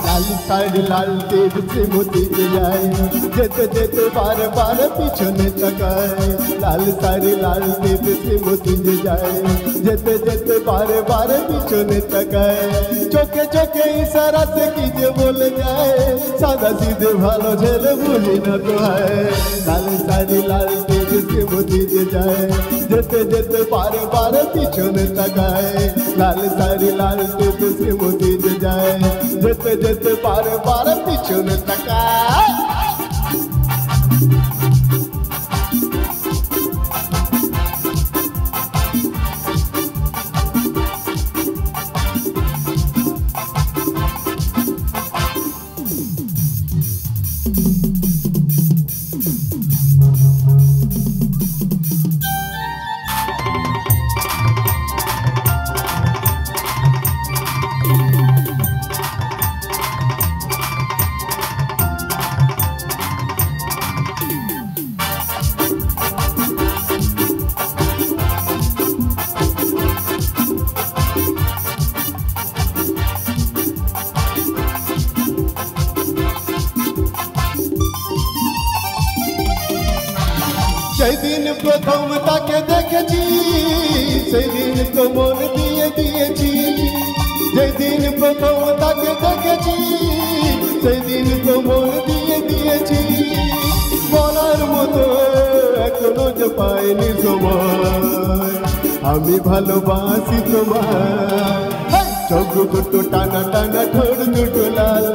लाल साड़ी लाल तेज से मोती जाए जेते जेते बार बार पिछने तकाए लाल साड़ी लाल तेज से मोती जाए जेते जेते बार बार पिछने तकाए चोखे चोखे इशारा से कीजे बोले जाए सादा सीधे भालो झेले भूली न तो है लाल साड़ी लाल तेज से मोती जाए जेते जेते बार बार पिछने तकाए लाल साड़ी लाल तेज से मोती जाए जेते जेते बार बार पिछने तकाए সেদিন প্রথম তাকে দেখেছি সেদিন তো মন দিয়ে দিয়েছি যেদিন প্রথম তাকে দেখেছি সেদিন তো মন দিয়ে দিয়েছি বলার মতো এখনো যে পাইনি সময় আমি ভালোবাসি তোমায় চোখ দুটো টানা টানা ঠোঁট দুটো লাল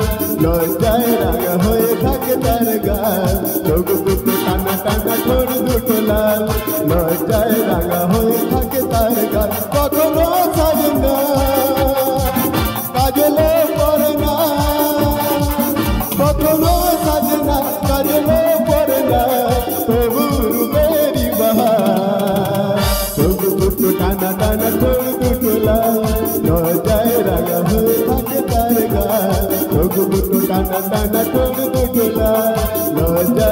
লজ্জায় রাগা হয়ে থাকে তার গাল চোখ দুটো টানা টানা ঠোঁট দুটো লাল লজ্জায় রাগা হয়ে থাকে তার গাল কখনো সাজে না কাজলে পড়ে না কখনো সাজে না কাজলে পড়ে না তবু রূপেরই বাহার চোখ দুটো টানা টানা ঠোঁট দুটো লাল লজ্জায় রাগা হয়ে থাকে তার গাল চোখ দুটো টানা টানা ঠোঁট দুটো লাল লজ্জায়